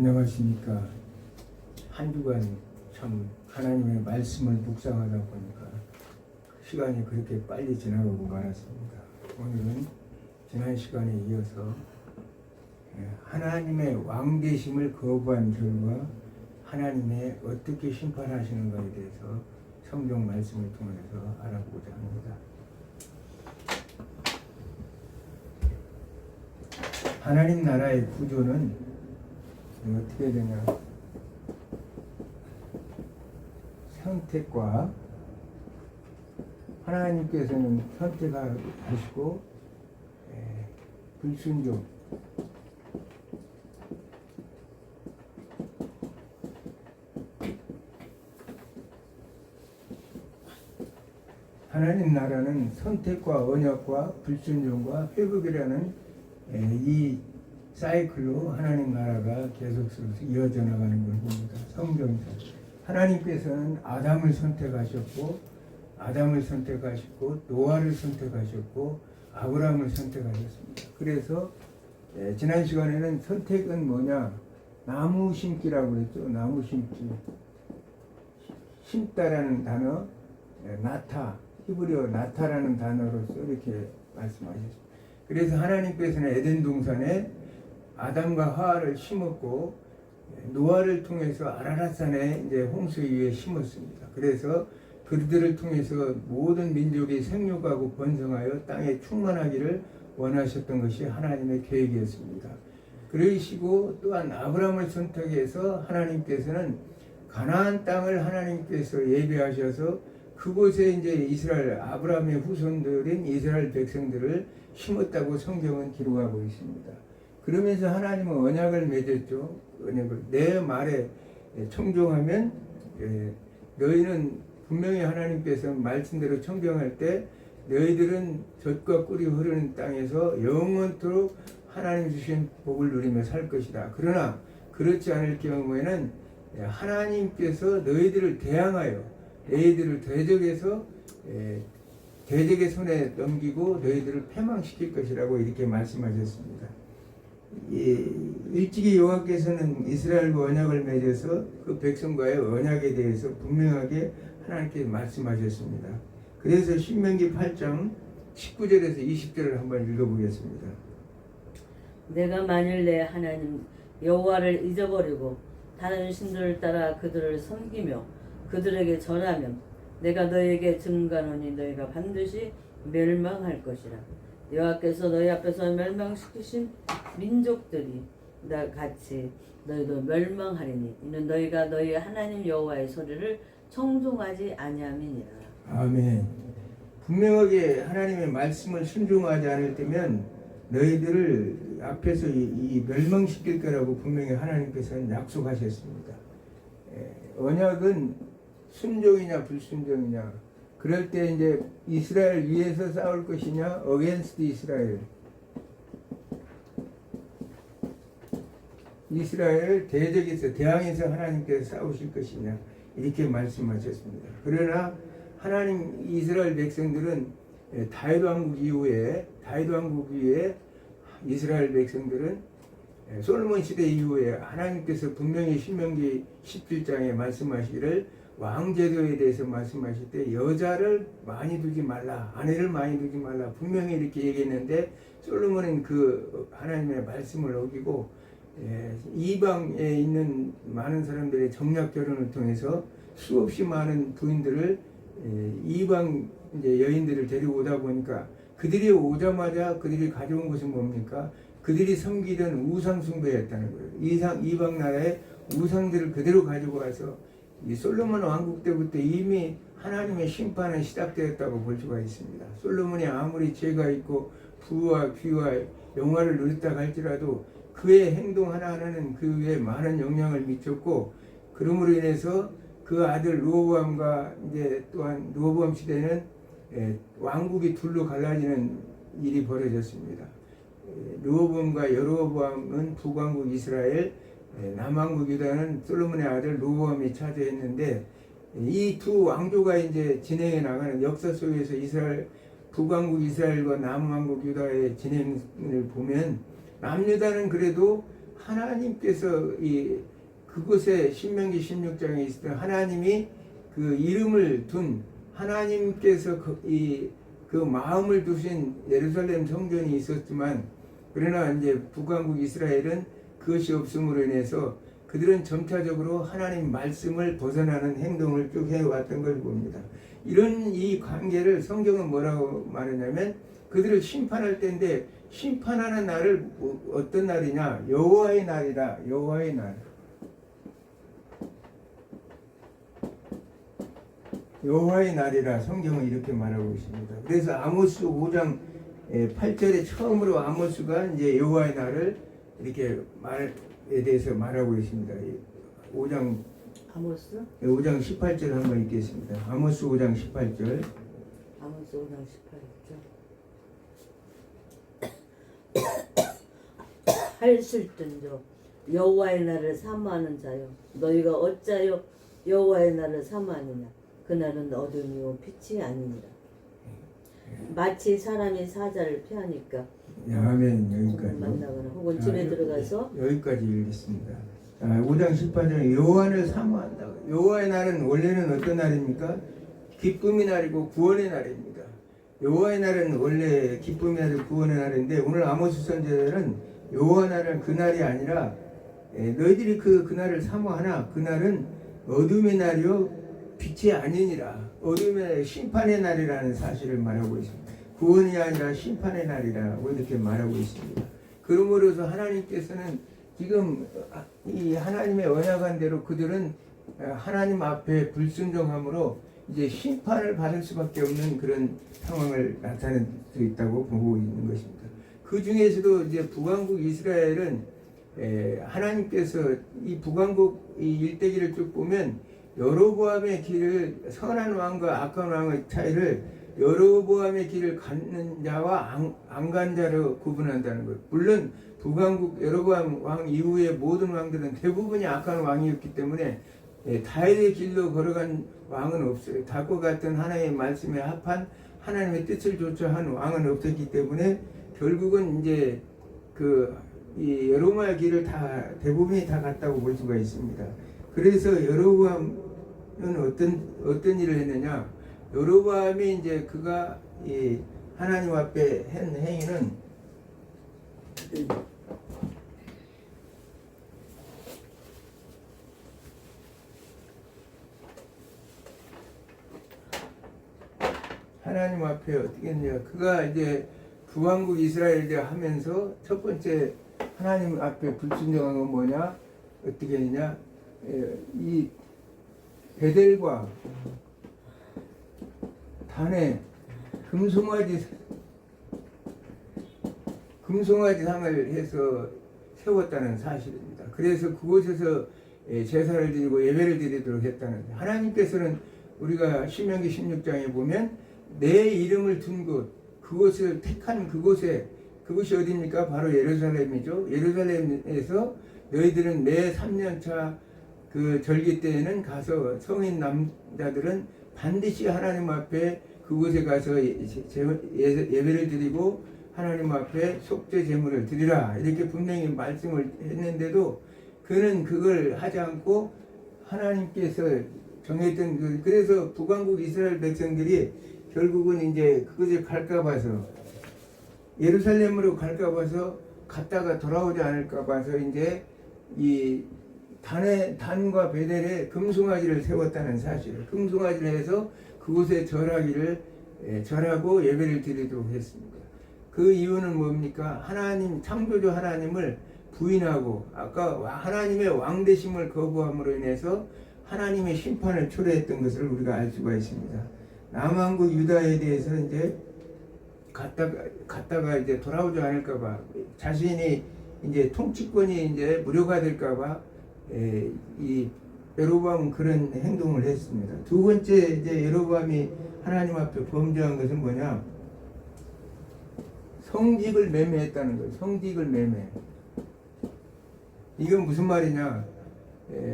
안녕하십니까. 한 주간 참 하나님의 말씀을 묵상하다 보니까 시간이 그렇게 빨리 지나가고 말았습니다. 오늘은 지난 시간에 이어서 하나님의 왕되심을 거부한 결과 하나님의 어떻게 심판하시는가에 대해서 성경 말씀을 통해서 알아보고자 합니다. 하나님 나라의 구조는 어떻게 되냐? 선택과 하나님께서는 선택하시고 불순종 하나님 나라는 선택과 언약과 불순종과 회복이라는 이 사이클로 하나님 나라가 계속해서 이어져 나가는 걸 봅니다. 성경에서 하나님께서는 아담을 선택하셨고 노아를 선택하셨고 아브라함을 선택하셨습니다. 그래서 지난 시간에는 선택은 뭐냐? 나무 심기라고 했죠. 나무 심기. 심다라는 단어, 나타, 히브리어 나타라는 단어로서 이렇게 말씀하셨습니다. 그래서 하나님께서는 에덴 동산에 아담과 하와를 심었고 노아를 통해서 아라랏산에 이제 홍수 위에 심었습니다. 그래서 그들을 통해서 모든 민족이 생육하고 번성하여 땅에 충만하기를 원하셨던 것이 하나님의 계획이었습니다. 그러시고 또한 아브라함을 선택해서 하나님께서는 가나안 땅을 하나님께서 예비하셔서 그곳에 이제 이스라엘 아브라함의 후손들인 이스라엘 백성들을 심었다고 성경은 기록하고 있습니다. 그러면서 하나님은 언약을 맺었죠. 언약을 내 말에 청종하면 너희는 분명히 하나님께서 말씀대로 청정할 때 너희들은 젖과 꿀이 흐르는 땅에서 영원토록 하나님 주신 복을 누리며 살 것이다. 그러나 그렇지 않을 경우에는 하나님께서 너희들을 대항하여 너희들을 대적의 손에 넘기고 너희들을 패망시킬 것이라고 이렇게 말씀하셨습니다. 일찍이 여호와께서는 이스라엘과 언약을 맺어서 그 백성과의 언약에 대해서 분명하게 하나님께 말씀하셨습니다. 그래서 신명기 8장 19절에서 20절을 한번 읽어보겠습니다. 내가 만일 내 하나님 여호와를 잊어버리고 다른 신들을 따라 그들을 섬기며 그들에게 절하면 내가 너희에게 증거하노니 너희가 반드시 멸망할 것이라. 여호와께서 너희 앞에서 멸망시키신 민족들이 나 같이 너희도 멸망하리니 이는 너희가 너희 하나님 여호와의 소리를 청종하지 아니함이니라. 아멘. 분명하게 하나님의 말씀을 순종하지 않을 때면 너희들을 앞에서 이 멸망시킬 거라고 분명히 하나님께서는 약속하셨습니다. 언약은 순종이냐 불순종이냐, 그럴 때 이제 이스라엘 위에서 싸울 것이냐 against 이스라엘 대적에서 대항해서 하나님께서 싸우실 것이냐 이렇게 말씀하셨습니다. 그러나 하나님 이스라엘 백성들은 다윗 왕국 이후에 이스라엘 백성들은 솔로몬 시대 이후에 하나님께서 분명히 신명기 17장에 말씀하시기를 왕제도에 대해서 말씀하실 때 여자를 많이 두지 말라, 아내를 많이 두지 말라 분명히 이렇게 얘기했는데 솔로몬은 그 하나님의 말씀을 어기고 이방에 있는 많은 사람들의 정략 결혼을 통해서 수없이 많은 부인들을 이방 이제 여인들을 데리고 오다 보니까 그들이 오자마자 그들이 가져온 것은 뭡니까? 그들이 섬기던 우상 숭배였다는 거예요. 이방 나라의 우상들을 그대로 가지고 와서 이 솔로몬 왕국 때부터 이미 하나님의 심판은 시작되었다고 볼 수가 있습니다. 솔로몬이 아무리 죄가 있고 부와 귀와 영화를 누렸다 할지라도 그의 행동 하나하나는 그 위에 많은 영향을 미쳤고, 그러므로 인해서 그 아들 르호보암과 이제 또한 르호보암 시대는 왕국이 둘로 갈라지는 일이 벌어졌습니다. 르호보암과 여로보암은 북왕국 이스라엘, 남왕국 유다는 솔로몬의 아들 르호보암이 차지했는데, 이 두 왕조가 이제 진행해 나가는 역사 속에서 북왕국 이스라엘과 남왕국 유다의 진행을 보면 남유다는 그래도 하나님께서 그곳에 신명기 16장에 있을 때 하나님이 그 이름을 둔 하나님께서 그 마음을 두신 예루살렘 성전이 있었지만, 그러나 이제 북왕국 이스라엘은 그것이 없음으로 인해서 그들은 점차적으로 하나님 말씀을 벗어나는 행동을 쭉 해왔던 걸 봅니다. 이런 이 관계를 성경은 뭐라고 말하냐면 그들을 심판할 때인데, 심판하는 날을 어떤 날이냐? 여호와의 날이라. 여호와의 날. 여호와의 날이라 성경은 이렇게 말하고 있습니다. 그래서 아모스 5장 8절에 처음으로 아모스가 이제 여호와의 날을 이렇게 말에 대해서 말하고 있습니다. 5장 5장 18절 한번 읽겠습니다. 아모스 5장 18절. 아모스 5장 18절. 할실든저 여호와의 날을 사모하는 자여, 너희가 어찌하여 여호와의 날을 사모하느냐? 그날은 어둠이요 빛이 아니니라. 마치 사람이 사자를 피하니까 아멘. 여기까지 만나거나 혹은 집에 들어가서 여기까지 읽겠습니다. 5장 18절에 여호와를 사모한다. 여호와의 날은 원래는 어떤 날입니까? 기쁨의 날이고 구원의 날입니다. 여호와의 날은 원래 기쁨의 날이고 구원의 날인데, 오늘 아모스 선지자는 여호와 날은 그 날이 아니라 너희들이 그 날을 사모하나 그날은 어둠의 날이요 빛이 아니니라. 어둠의 심판의 날이라는 사실을 말하고 있습니다. 구원이 아니라 심판의 날이라고 이렇게 말하고 있습니다. 그러므로서 하나님께서는 지금 이 하나님의 언약한 대로 그들은 하나님 앞에 불순종함으로 이제 심판을 받을 수밖에 없는 그런 상황을 나타낼 수 있다고 보고 있는 것입니다. 그 중에서도 이제 북왕국 이스라엘은 하나님께서 이 북왕국 이 일대기를 쭉 보면 여로보암의 길을, 선한 왕과 악한 왕의 차이를 여로보암의 길을 갖는 자와 안 간 자로 구분한다는 것. 물론 북왕국 여로보암 왕 이후의 모든 왕들은 대부분이 악한 왕이었기 때문에 다윗의 길로 걸어간 왕은 없어요. 다윗과 같은 하나님의 말씀에 합한 하나님의 뜻을 조처한 왕은 없었기 때문에 결국은 이제 이 여로보암의 길을 다 대부분이 다 갔다고 볼 수가 있습니다. 그래서 여로보암은 어떤 일을 했느냐? 여로보암이 이제 그가 이 하나님 앞에 한 행위는 하나님 앞에 어떻게 했냐? 그가 이제 북왕국 이스라엘을 하면서 첫 번째 하나님 앞에 불순종한 건 뭐냐? 어떻게 했냐? 이 베델과 단에 금송아지 상을 해서 세웠다는 사실입니다. 그래서 그곳에서 제사를 드리고 예배를 드리도록 했다는 거예요. 하나님께서는 우리가 신명기 16장에 보면 내 이름을 둔 곳, 그곳을 택한 그곳에, 그것이 어디입니까? 바로 예루살렘이죠. 예루살렘에서 너희들은 매 3년차 그 절기 때에는 가서 성인 남자들은 반드시 하나님 앞에 그곳에 가서 예배를 드리고 하나님 앞에 속죄 제물을 드리라, 이렇게 분명히 말씀을 했는데도 그는 그걸 하지 않고 하나님께서 정했던 그래서 북왕국 이스라엘 백성들이 결국은 이제 그것을 갈까 봐서 예루살렘으로 갈까 봐서 갔다가 돌아오지 않을까 봐서 이제 이 단과 베델에 금송아지를 세웠다는 사실, 금송아지를 해서 그곳에 절하고 예배를 드리도록 했습니다. 그 이유는 뭡니까? 하나님, 창조주 하나님을 부인하고 아까 하나님의 왕되심을 거부함으로 인해서 하나님의 심판을 초래했던 것을 우리가 알 수가 있습니다. 남왕국 유다에 대해서는 이제 갔다가 이제 돌아오지 않을까봐, 자신이 이제 통치권이 이제 무료가 될까봐 이 여로보암은 그런 행동을 했습니다. 두 번째 이제 여로보암이 하나님 앞에 범죄한 것은 뭐냐? 성직을 매매했다는 거예요. 성직을 매매. 이건 무슨 말이냐?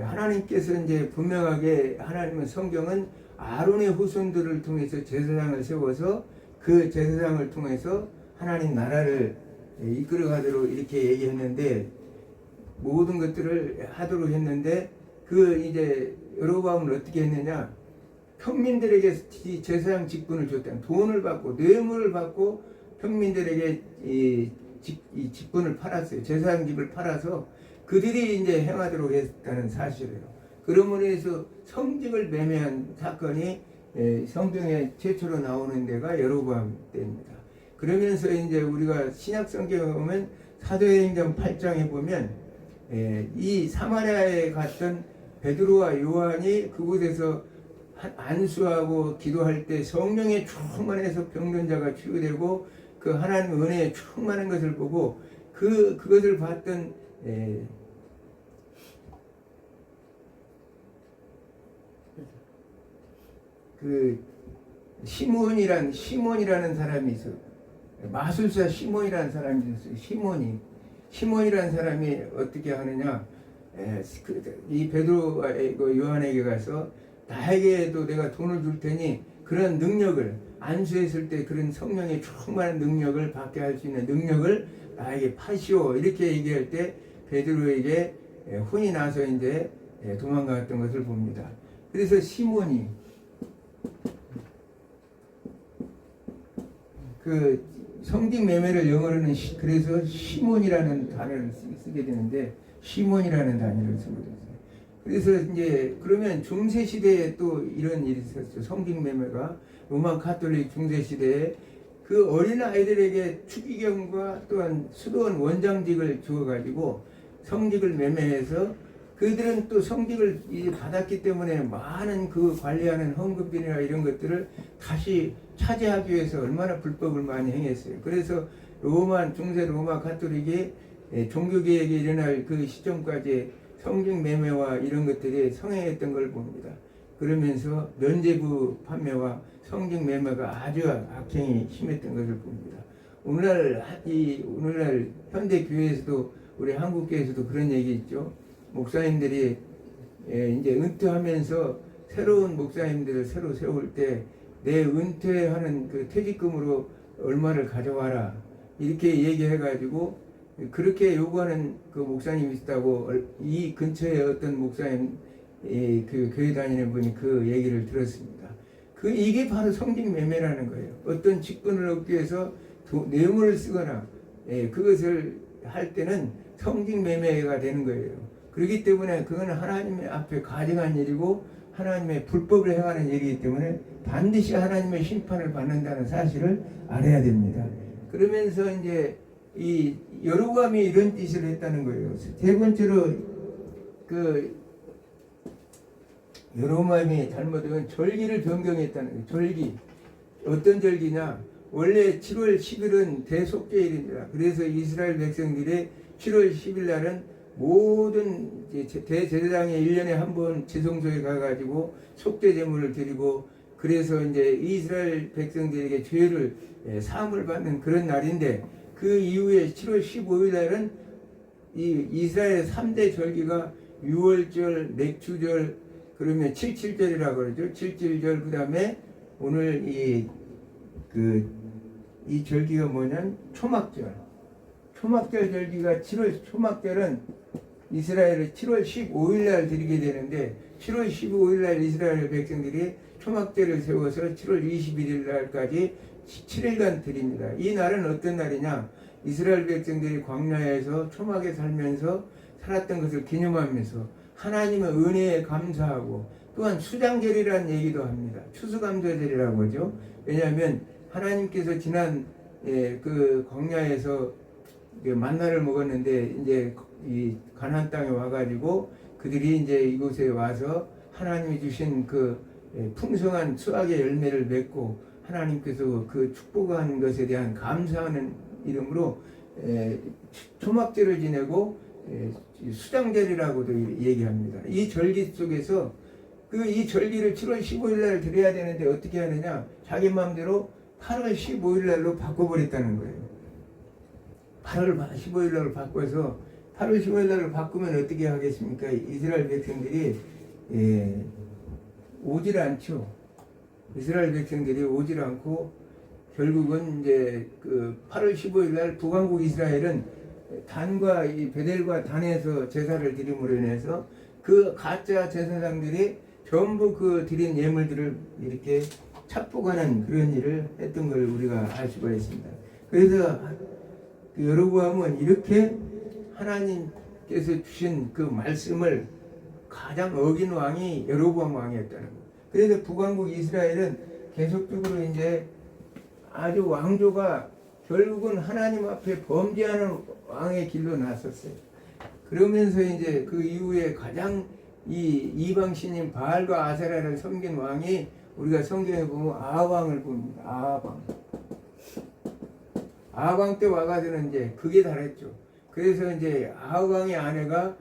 하나님께서 이제 분명하게 하나님은 성경은 아론의 후손들을 통해서 제사장을 세워서 그 제사장을 통해서 하나님 나라를 이끌어가도록 이렇게 얘기했는데 모든 것들을 하도록 했는데 그 이제 여로보암은 어떻게 했느냐? 평민들에게 이 제사장 직분을 줬다. 돈을 받고 뇌물을 받고 평민들에게 이 직분을 팔았어요. 제사장 집을 팔아서 그들이 이제 행하도록 했다는 사실이에요. 그러므로 해서 성직을 매매한 사건이 성경에 최초로 나오는 데가 여로보암 때입니다. 그러면서 이제 우리가 신약 성경에 보면 사도행전 8장에 보면 이 사마리아에 갔던 베드로와 요한이 그곳에서 안수하고 기도할 때 성령에 충만해서 병든자가 치유되고 그 하나님 은혜에 충만한 것을 보고 그것을 봤던 그 시몬이라는 사람이 있어요. 마술사 시몬이라는 사람이 있어요. 시몬이라는 사람이 어떻게 하느냐? 이 베드로와 요한에게 가서 나에게도 내가 돈을 줄 테니 그런 능력을 안수했을 때 그런 성령의 충만한 능력을 받게 할 수 있는 능력을 나에게 파시오 이렇게 얘기할 때 베드로에게 혼이 나서 이제 도망갔던 것을 봅니다. 그래서 시몬이 그 성직 매매를 영어로는 그래서 시몬이라는 단어를 쓰게 되는데 시몬이라는 단어를 쓰게 됐어요. 그래서 이제 그러면 중세 시대에 또 이런 일이 있었죠. 성직 매매가 로마 카톨릭 중세 시대에 그 어린 아이들에게 추기경과 또한 수도원 원장직을 주어가지고 성직을 매매해서 그들은 또 성직을 받았기 때문에 많은 그 관리하는 헌금비나 이런 것들을 다시 차지하기 위해서 얼마나 불법을 많이 행했어요. 그래서 중세 로마 카톨릭이 종교개혁이 일어날 그 시점까지 성직 매매와 이런 것들이 성행했던 걸 봅니다. 그러면서 면죄부 판매와 성직 매매가 아주 악행이 심했던 것을 봅니다. 오늘날 현대 교회에서도 우리 한국 교회에서도 그런 얘기 있죠. 목사님들이 이제 은퇴하면서 새로운 목사님들을 새로 세울 때 내 은퇴하는 그 퇴직금으로 얼마를 가져와라 이렇게 얘기해가지고 그렇게 요구하는 그 목사님이 있다고 이 근처에 어떤 목사님 그 교회 다니는 분이 그 얘기를 들었습니다. 이게 바로 성직 매매라는 거예요. 어떤 직분을 얻기 위해서 뇌물을 쓰거나 그것을 할 때는 성직 매매가 되는 거예요. 그렇기 때문에 그건 하나님 앞에 가증한 일이고 하나님의 불법을 행하는 일이기 때문에 반드시 하나님의 심판을 받는다는 사실을 알아야 됩니다. 그러면서 이제 이 여로보암이 이런 짓을 했다는 거예요. 세 번째로 그 여로보암이 잘못하면 절기를 변경했다는 거예요. 절기 어떤 절기냐? 원래 7월 10일은 대속죄일입니다. 그래서 이스라엘 백성들이 7월 10일 날은 모든 대제사장이 1년에 한 번 지성소에 가가지고 속죄 제물을 드리고 그래서 이제 이스라엘 백성들에게 죄를 사함을 받는 그런 날인데 그 이후에 7월 15일 날은 이 이스라엘 3대 절기가 유월절, 맥주절, 그러면 77절이라고 그러죠. 77절 그다음에 오늘 이 절기가 뭐냐면 초막절. 초막절 절기가 초막절은 이스라엘을 7월 15일 날 드리게 되는데 7월 15일 날 이스라엘 백성들이 초막절을 세워서 7월 21일 날까지 7일간 드립니다. 이 날은 어떤 날이냐? 이스라엘 백성들이 광야에서 초막에 살면서 살았던 것을 기념하면서 하나님의 은혜에 감사하고 또한 수장절이라는 얘기도 합니다. 추수감사절이라고 하죠. 왜냐하면 하나님께서 지난 그 광야에서 만나를 먹었는데 이제 이 가나안 땅에 와가지고 그들이 이제 이곳에 와서 하나님이 주신 그 풍성한 수확의 열매를 맺고 하나님께서 그 축복한 것에 대한 감사하는 이름으로 초막절을 지내고 수장절이라고도 얘기합니다. 이 절기 속에서 이 절기를 7월 15일 날 드려야 되는데 어떻게 하느냐? 자기 마음대로 8월 15일 날로 바꿔버렸다는 거예요. 8월 15일 날로 바꿔서 8월 15일 날로 바꾸면 어떻게 하겠습니까? 이스라엘 백성들이 오질 않죠. 이스라엘 백성들이 오질 않고 결국은 이제 그 8월 15일 날 북왕국 이스라엘은 단과 이 베델과 단에서 제사를 드림으로 인해서 그 가짜 제사장들이 전부 그 드린 예물들을 이렇게 착복하는 그런 일을 했던 걸 우리가 알 수가 있습니다. 그래서 그 여로보암은 이렇게 하나님께서 주신 그 말씀을 가장 어긴 왕이 여로보암 왕이었다는 거예요. 그래서 북왕국 이스라엘은 계속적으로 이제 아주 왕조가 결국은 하나님 앞에 범죄하는 왕의 길로 나섰어요. 그러면서 이제 그 이후에 가장 이 이방신인 바알과 아세라를 섬긴 왕이 우리가 성경에 보면 아합왕을 봅니다. 아합왕 때 와가지고는 이제 극에 달했죠. 그래서 이제 아합왕의 아내가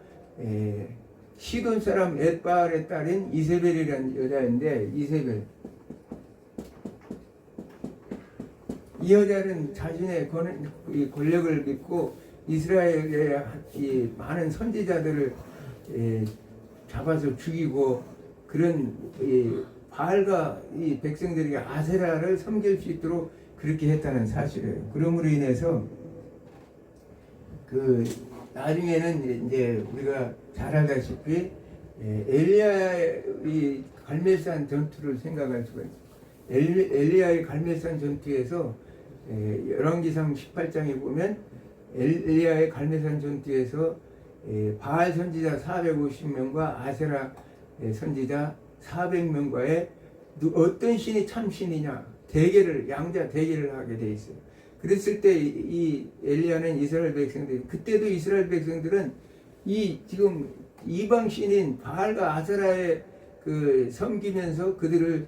시돈 사람 엣바알의 딸인 이세벨이라는 여자인데, 이세벨 이 여자는 자신의 권력을 믿고 이스라엘의 이 많은 선지자들을 잡아서 죽이고 그런 바알과 이 백성들에게 아세라를 섬길 수 있도록 그렇게 했다는 사실이에요. 그러므로 인해서 그 나중에는 이제 우리가 잘 알다시피 엘리야의 이 갈멜산 전투를 생각할 수가 있어요. 엘리야의 갈멜산 전투에서 열왕기상 18장에 보면 엘리야의 갈멜산 전투에서 바알 선지자 450명과 아세라 선지자 400명과의 어떤 신이 참 신이냐 대결을 양자 대결을 하게 돼 있어요. 그랬을 때 이 엘리야는 이스라엘 백성들, 그때도 이스라엘 백성들은 이 지금 이방 신인 바알과 아세라에 그 섬기면서 그들을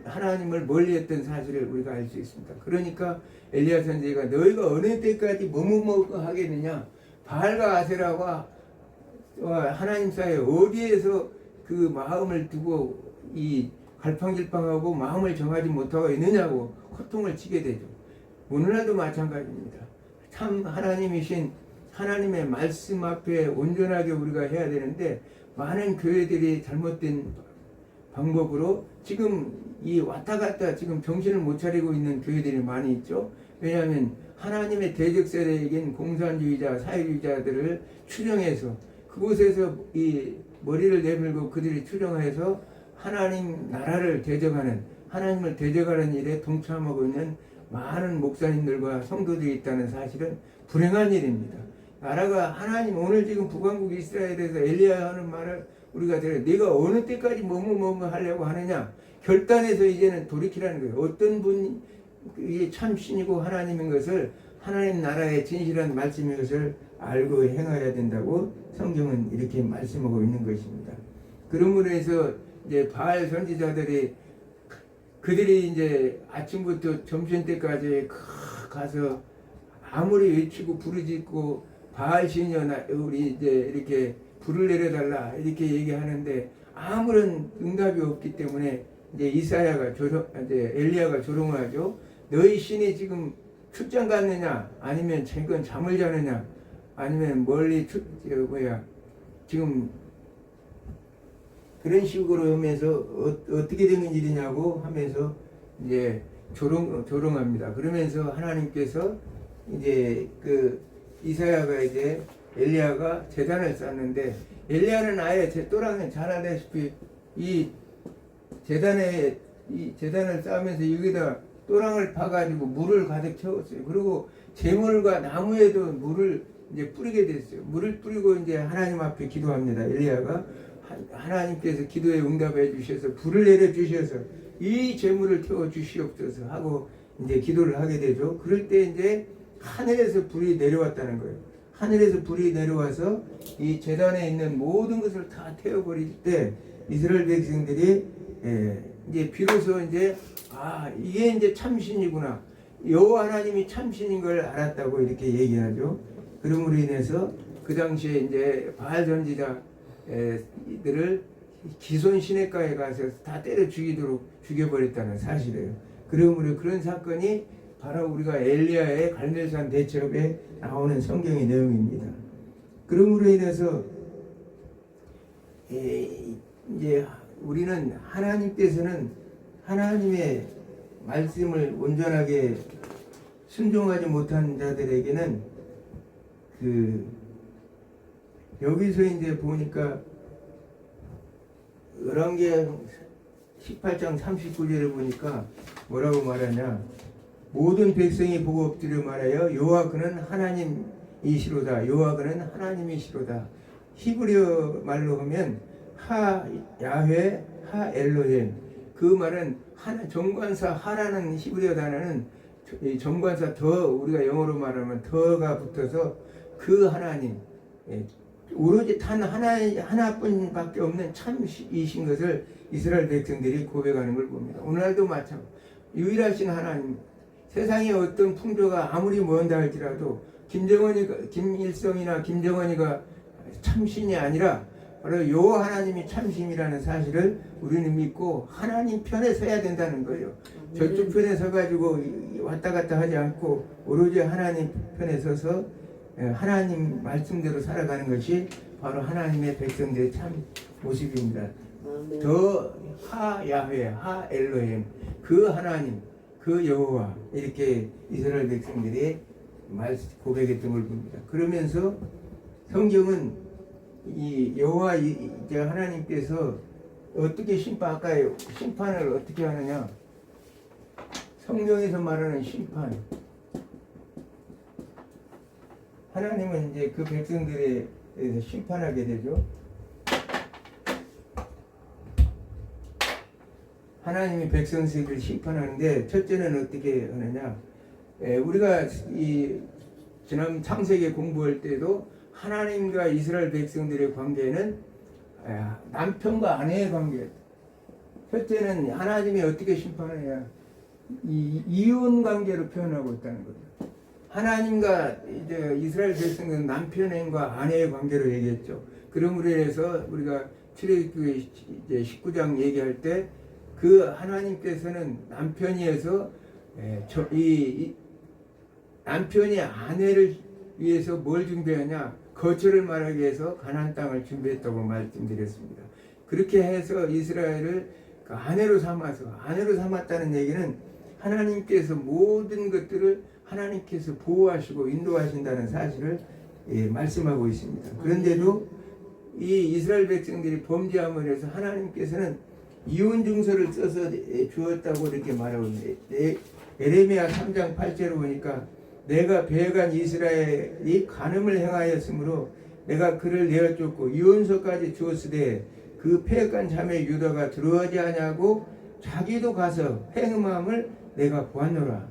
하나님을 멀리했던 사실을 우리가 알 수 있습니다. 그러니까 엘리야 선지자가 너희가 어느 때까지 뭐뭐뭐 하겠느냐, 바알과 아세라와 하나님 사이에 어디에서 그 마음을 두고 이 갈팡질팡하고 마음을 정하지 못하고 있느냐고 호통을 치게 되죠. 오늘날도 마찬가지입니다. 참 하나님이신 하나님의 말씀 앞에 온전하게 우리가 해야 되는데 많은 교회들이 잘못된 방법으로 지금 이 왔다 갔다 지금 정신을 못 차리고 있는 교회들이 많이 있죠. 왜냐하면 하나님의 대적 세력인 공산주의자, 사회주의자들을 추정해서 그곳에서 이 머리를 내밀고 그들이 추정해서 하나님 나라를 대적하는, 하나님을 대적하는 일에 동참하고 있는 많은 목사님들과 성도들이 있다는 사실은 불행한 일입니다. 나라가 하나님, 오늘 지금 북왕국 이스라엘에서 엘리야 하는 말을 우리가 들어요. 네가 어느 때까지 뭐뭐 하려고 하느냐, 결단해서 이제는 돌이키라는 거예요. 어떤 분이 참 신이고 하나님인 것을, 하나님 나라의 진실한 말씀인 것을 알고 행해야 된다고 성경은 이렇게 말씀하고 있는 것입니다. 그러므로 해서 이제 바알 선지자들이 그들이 이제 아침부터 점심 때까지 가서 아무리 외치고 부르짖고 바알 신이여 우리 이제 이렇게 불을 내려달라 이렇게 얘기하는데 아무런 응답이 없기 때문에 이제 이제 엘리야가 조롱을 하죠. 너희 신이 지금 출장 갔느냐, 아니면 최근 잠을 자느냐, 아니면 멀리 지금 그런 식으로 하면서 어떻게 되는 일이냐고 하면서 이제 조롱합니다. 그러면서 하나님께서 이제 그 이사야가 이제 엘리야가 제단을 쌓는데, 엘리야는 아예 또랑은 잘 알다시피 이 제단을 쌓으면서 여기다 또랑을 파가지고 물을 가득 채웠어요. 그리고 재물과 나무에도 물을 이제 뿌리게 됐어요. 물을 뿌리고 이제 하나님 앞에 기도합니다. 엘리야가 하나님께서 기도에 응답해 주셔서 불을 내려 주셔서 이 재물을 태워 주시옵소서 하고 이제 기도를 하게 되죠. 그럴 때 이제 하늘에서 불이 내려왔다는 거예요. 하늘에서 불이 내려와서 이 제단에 있는 모든 것을 다 태워버릴 때 이스라엘 백성들이 이제 비로소 이제 이게 이제 참신이구나, 여호와 하나님이 참신인 걸 알았다고 이렇게 얘기하죠. 그러므로 인해서 그 당시에 이제 바알 선지자들을 기손 시내가에 가서 다 때려 죽여버렸다는 사실이에요. 그러므로 그런 사건이 바로 우리가 엘리야의 갈멜산 대첩에 나오는 성경의 내용입니다. 그러므로 인해서 이제 우리는 하나님께서는 하나님의 말씀을 온전하게 순종하지 못한 자들에게는 여기서 이제 보니까 열왕기하 18장 39절에 보니까 뭐라고 말하냐, 모든 백성이 보고 엎드려 말하여 여호와 그는 하나님이시로다. 여호와 그는 하나님이시로다. 히브리어 말로 하면 하 야훼 하 엘로헴. 그 말은 정관사 하라는 히브리어 단어는 정관사 더, 우리가 영어로 말하면 더가 붙어서 그 하나님, 오로지 단 하나뿐밖에 없는 참이신 것을 이스라엘 백성들이 고백하는 걸 봅니다. 오늘날도 마찬가지. 유일하신 하나님. 세상에 어떤 풍조가 아무리 먼다 할지라도 김일성이나 김정은이가 참신이 아니라 바로 여호와 하나님이 참신이라는 사실을 우리는 믿고 하나님 편에 서야 된다는 거예요. 저쪽 편에 서가지고 왔다 갔다 하지 않고 오로지 하나님 편에 서서 하나님 말씀대로 살아가는 것이 바로 하나님의 백성들의 참 모습입니다. 더 하 야훼 하 엘로헴, 그 하나님, 그 여호와, 이렇게 이스라엘 백성들이 고백했던 걸 봅니다. 그러면서 성경은 이 여호와 이제 하나님께서 어떻게 심판을 어떻게 하느냐, 성경에서 말하는 심판, 하나님은 이제 그 백성들에 대해서 심판하게 되죠. 하나님이 백성 세계를 심판하는데, 첫째는 어떻게 하느냐, 우리가 지난 창세기 공부할 때도 하나님과 이스라엘 백성들의 관계는 남편과 아내의 관계. 첫째는 하나님이 어떻게 심판하냐, 이혼 관계로 표현하고 있다는 거죠. 하나님과 이제 이스라엘 백성은 남편과 아내의 관계로 얘기했죠. 그러므로 인해서 우리가 출애굽기 19장 얘기할 때 그 하나님께서는 남편이어서 남편이 아내를 위해서 뭘 준비하냐, 거처를 말하기 위해서 가나안 땅을 준비했다고 말씀드렸습니다. 그렇게 해서 이스라엘을 아내로 삼았다는 얘기는 하나님께서 모든 것들을 하나님께서 보호하시고 인도하신다는 사실을 말씀하고 있습니다. 그런데도 이 이스라엘 백성들이 범죄함으로 해서 하나님께서는 이혼 증서를 써서 주었다고 이렇게 말하고 있는데, 에레미야 3장 8절을 보니까 내가 배간 이스라엘이 간음을 행하였으므로 내가 그를 내어 쫓고 이혼서까지 주었으되 그 패역한 자매 유다가 들어가지 아니하고 자기도 가서 행음함을 내가 보았노라.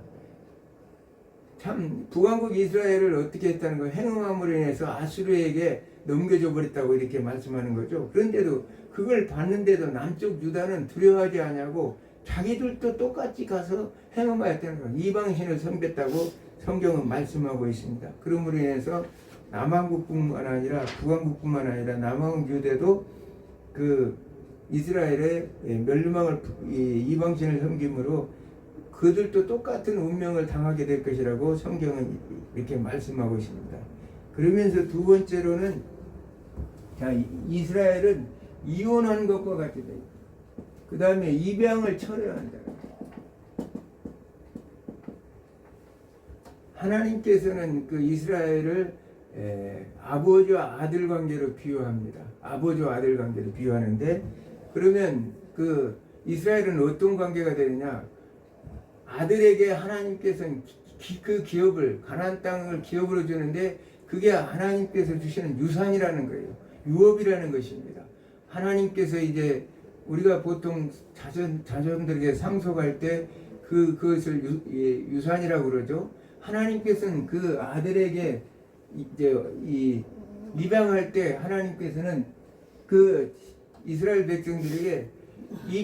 참 북왕국 이스라엘을 어떻게 했다는 거예요? 행음함으로 인해서 아수르에게 넘겨줘 버렸다고 이렇게 말씀하는 거죠. 그런데도 그걸 봤는데도 남쪽 유다는 두려워하지 않냐고 자기들도 똑같이 가서 행음하였다는 거예요. 이방신을 섬겼다고 성경은 말씀하고 있습니다. 그러므로 인해서 남왕국뿐만 아니라 북왕국뿐만 아니라 남왕 유대도 그 이스라엘의 멸망을, 이방신을 섬김으로 그들도 똑같은 운명을 당하게 될 것이라고 성경은 이렇게 말씀하고 있습니다. 그러면서 두 번째로는, 자, 이스라엘은 이혼한 것과 같이 돼요. 그 다음에 입양을 철회한다. 하나님께서는 그 이스라엘을 아버지와 아들 관계로 비유합니다. 아버지와 아들 관계로 비유하는데, 그러면 그 이스라엘은 어떤 관계가 되느냐? 아들에게 하나님께서는 그 기업을, 가나안 땅을 기업으로 주는데 그게 하나님께서 주시는 유산이라는 거예요. 유업이라는 것입니다. 하나님께서 이제 우리가 보통 자손들에게 상속할 때 그것을 유산이라고 그러죠. 하나님께서는 그 아들에게 이제 입양할 때 하나님께서는 그 이스라엘 백성들에게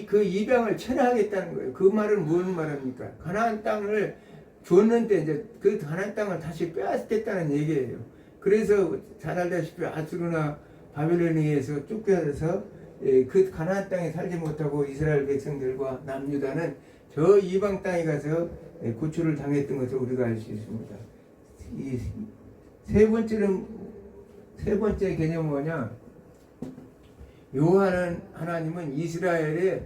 그 입양을 철회하겠다는 거예요. 그 말은 무슨 말입니까? 가나안 땅을 줬는데 이제 그 가나안 땅을 다시 빼앗겠다는 얘기예요. 그래서 잘 알다시피 아수르나 바벨론에 의해서 쫓겨서 그 가나안 땅에 살지 못하고 이스라엘 백성들과 남유다는 저 이방 땅에 가서 고초를 당했던 것을 우리가 알 수 있습니다. 이 세 번째 개념은 뭐냐? 여호와는 하나님은 이스라엘의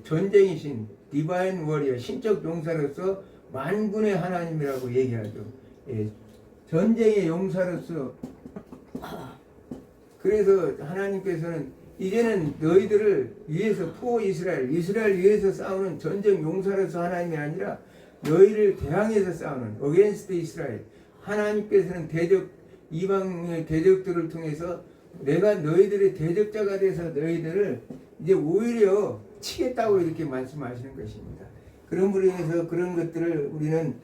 전쟁이신 디바인 워리어, 신적 용사로서 만군의 하나님이라고 얘기하죠. 전쟁의 용사로서, 그래서 하나님께서는 이제는 너희들을 위해서 이스라엘 위해서 싸우는 전쟁 용사로서 하나님이 아니라 너희를 대항해서 싸우는 against 이스라엘, 하나님께서는 이방의 대적들을 통해서 내가 너희들의 대적자가 돼서 너희들을 이제 오히려 치겠다고 이렇게 말씀하시는 것입니다. 그런 분에서 그런 것들을 우리는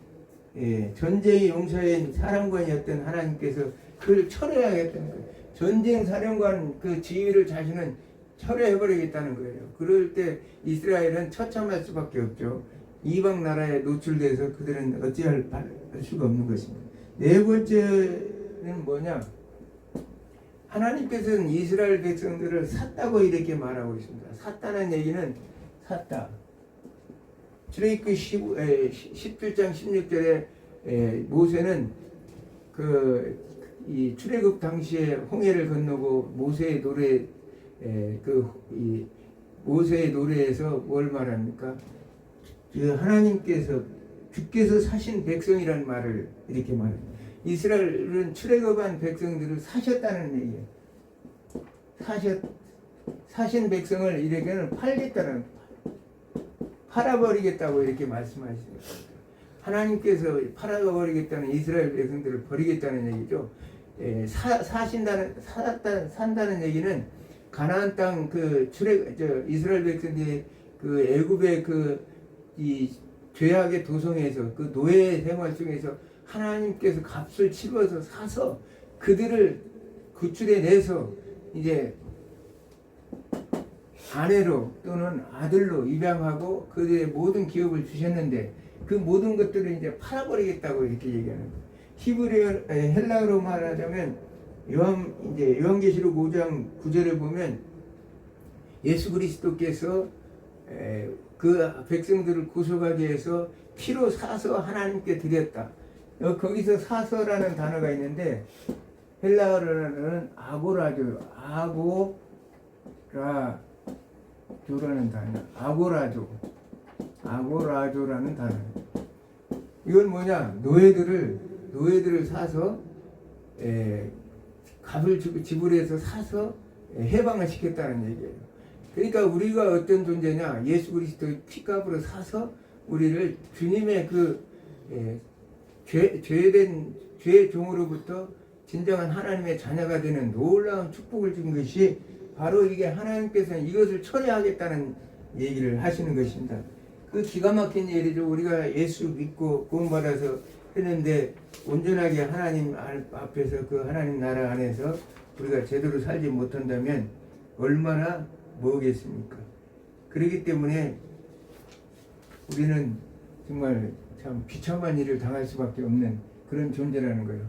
전쟁의 용사인 사령관이었던 하나님께서 그를 철회하겠다는 거예요. 전쟁 사령관 그 지위를 자신은 철회해버리겠다는 거예요. 그럴 때 이스라엘은 처참할 수밖에 없죠. 이방 나라에 노출돼서 그들은 어찌할 수가 없는 것입니다. 네 번째는 뭐냐? 하나님께서는 이스라엘 백성들을 샀다고 이렇게 말하고 있습니다. 샀다는 얘기는 샀다. 출애굽기 17장 16절에 모세는 이 출애굽 당시에 홍해를 건너고 모세의 노래에서 뭘 말합니까? 하나님께서 주께서 사신 백성이라는 말을 이렇게 말합니다. 이스라엘은 출애굽한 백성들을 사셨다는 얘기예요. 사신 백성을 이렇게는 팔아버리겠다고 이렇게 말씀하십니다. 하나님께서 팔아버리겠다는 이스라엘 백성들을 버리겠다는 얘기죠. 산다는 얘기는 가나안 땅 이스라엘 백성들이 애굽의 이 죄악의 도성에서 그 노예 생활 속에서 하나님께서 값을 치러서 사서 그들을 구출해내서 이제 아내로 또는 아들로 입양하고 그들의 모든 기업을 주셨는데 그 모든 것들을 이제 팔아버리겠다고 이렇게 얘기하는 거예요. 헬라어로 말하자면 요한계시록 5장 9절을 보면 예수 그리스도께서 그 백성들을 구속하기 위해서 피로 사서 하나님께 드렸다. 거기서 사서라는 단어가 있는데 헬라어로는 아고라조라는 단어, 아고라조라는 단어. 이건 뭐냐? 노예들을 사서 값을 지불해서 사서 해방을 시켰다는 얘기예요. 그러니까 우리가 어떤 존재냐? 예수 그리스도의 피값으로 사서 우리를 주님의 죄의 종으로부터 진정한 하나님의 자녀가 되는 놀라운 축복을 준 것이 바로 이게 하나님께서는 이것을 처리하겠다는 얘기를 하시는 것입니다. 그 기가 막힌 일이죠. 우리가 예수 믿고 구원받아서 했는데 온전하게 하나님 앞에서 그 하나님 나라 안에서 우리가 제대로 살지 못한다면 얼마나 뭐겠습니까? 그렇기 때문에 우리는 정말 참 비참한 일을 당할 수밖에 없는 그런 존재라는 거예요.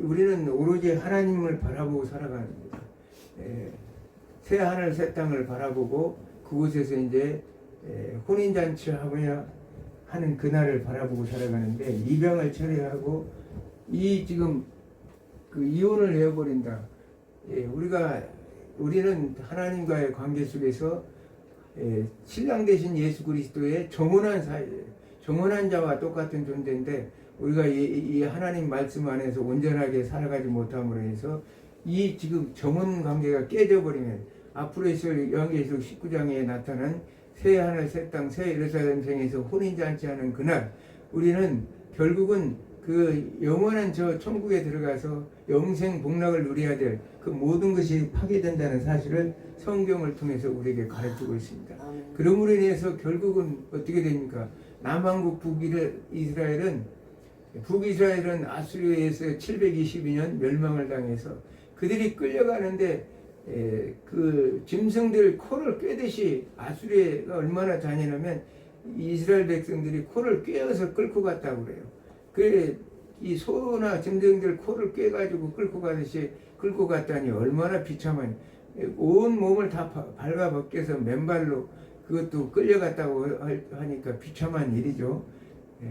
우리는 오로지 하나님을 바라보고 살아가는 겁니다. 새 하늘 새 땅을 바라보고 그곳에서 이제 혼인잔치하고야 하는 그날을 바라보고 살아가는데 이병을 처리하고 지금 이혼을 해버린다. 우리는 하나님과의 관계 속에서 신랑 되신 예수 그리스도의 정혼한 자와 똑같은 존재인데 우리가 이 하나님 말씀 안에서 온전하게 살아가지 못함으로 해서 지금 정혼 관계가 깨져버리면 앞으로 있을 요한계시록 19장에 나타난 새 하늘 새 땅 새 예루살렘 생에서 혼인잔치하는 그날 우리는 결국은 그 영원한 저 천국에 들어가서 영생 복락을 누려야 될 그 모든 것이 파괴된다는 사실을 성경을 통해서 우리에게 가르치고 있습니다. 그러므로 인해서 결국은 어떻게 됩니까? 남한국 북이스라엘은 아수리아에서 722년 멸망을 당해서 그들이 끌려가는데 그 짐승들 코를 꿰듯이 아수리아가 얼마나 잔인하면 이스라엘 백성들이 코를 꿰어서 끌고 갔다고 그래요. 이 소나 짐승들 코를 꿰가지고 끌고 가듯이 끌고 갔다니 얼마나 비참한, 온 몸을 다 밟아 벗겨서 맨발로 그것도 끌려갔다고 하니까 비참한 일이죠.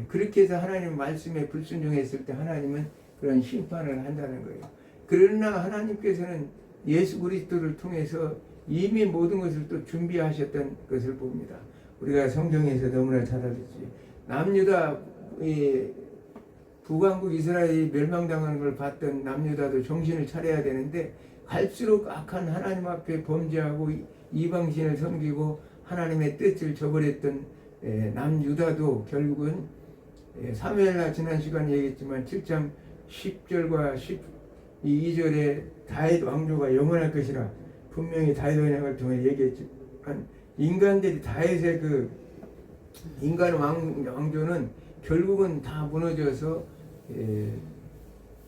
그렇게 해서 하나님 말씀에 불순종했을 때 하나님은 그런 심판을 한다는 거예요. 그러나 하나님께서는 예수 그리스도를 통해서 이미 모든 것을 또 준비하셨던 것을 봅니다. 우리가 성경에서 너무나 잘 알듯이 남유다 북왕국 이스라엘이 멸망당하는 걸 봤던 남유다도 정신을 차려야 되는데 갈수록 악한 하나님 앞에 범죄하고 이방신을 섬기고 하나님의 뜻을 저버렸던 남유다도 결국은 사무엘나 지난 시간에 얘기했지만 7장 10절과 12절에 다윗 왕조가 영원할 것이라 분명히 다윗 언약을 통해 얘기했지만 인간들이 다윗의 그 인간 왕조는 결국은 다 무너져서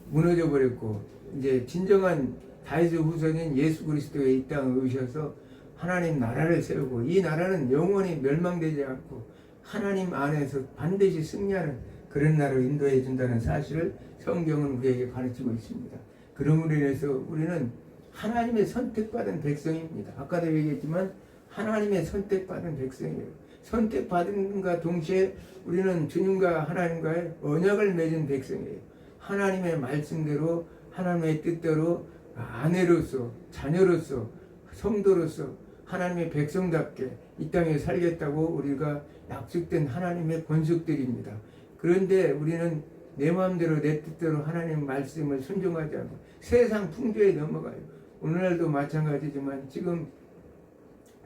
무너져 버렸고 이제 진정한 다윗의 후손인 예수 그리스도가 이 땅에 오셔서 하나님 나라를 세우고 이 나라는 영원히 멸망되지 않고 하나님 안에서 반드시 승리하는 그런 나라로 인도해 준다는 사실을 성경은 우리에게 가르치고 있습니다. 그러므로 인해서 우리는 하나님의 선택받은 백성입니다. 아까도 얘기했지만 하나님의 선택받은 백성이에요. 선택받은과 동시에 우리는 주님과 하나님과의 언약을 맺은 백성이에요. 하나님의 말씀대로 하나님의 뜻대로 아내로서 자녀로서 성도로서 하나님의 백성답게 이 땅에 살겠다고 우리가 약속된 하나님의 권속들입니다. 그런데 우리는 내 마음대로 내 뜻대로 하나님 말씀을 순종하지 않고 세상 풍조에 넘어가요. 오늘날도 마찬가지지만 지금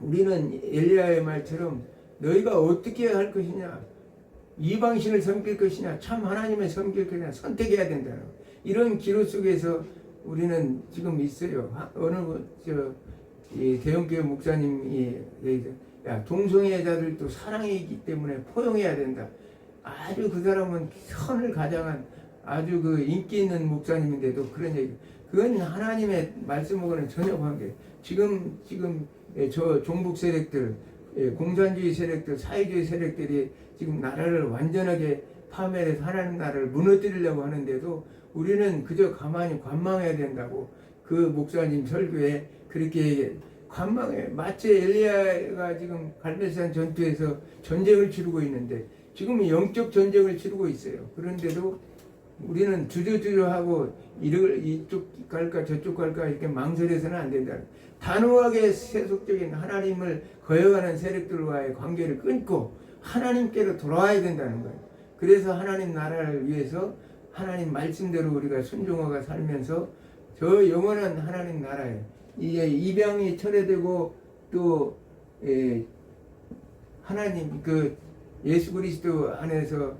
우리는 엘리야의 말처럼 너희가 어떻게 할 것이냐, 이방신을 섬길 것이냐, 참 하나님을 섬길 것이냐 선택해야 된다는 이런 기로 속에서 우리는 지금 있어요. 어느 대형교회 목사님이 야, 동성애자들도 사랑이기 때문에 포용해야 된다. 아주 그 사람은 선을 가장한 아주 그 인기 있는 목사님인데도 그런 얘기. 그건 하나님의 말씀하고는 전혀 관계. 지금 저 종북 세력들, 공산주의 세력들, 사회주의 세력들이 지금 나라를 완전하게 파멸해서 하나님 나라를 무너뜨리려고 하는데도 우리는 그저 가만히 관망해야 된다고 그 목사님 설교에 그렇게 관망해. 마치 엘리야가 지금 갈멜산 전투에서 전쟁을 치르고 있는데 지금은 영적 전쟁을 치르고 있어요. 그런데도 우리는 주저주저하고 이쪽 갈까 저쪽 갈까 이렇게 망설여서는 안 된다. 단호하게 세속적인 하나님을 거역하는 세력들과의 관계를 끊고 하나님께로 돌아와야 된다는 거예요. 그래서 하나님 나라를 위해서 하나님 말씀대로 우리가 순종하고 살면서 저 영원한 하나님 나라에 이제 입양이 철회되고 또 하나님 그 예수 그리스도 안에서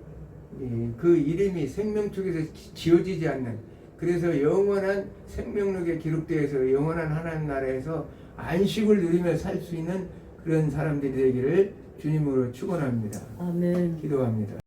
그 이름이 생명책에서 지워지지 않는 그래서 영원한 생명록에 기록되어서 영원한 하나님 나라에서 안식을 누리며 살 수 있는 그런 사람들이 되기를 주님으로 축원합니다. 아멘. 기도합니다.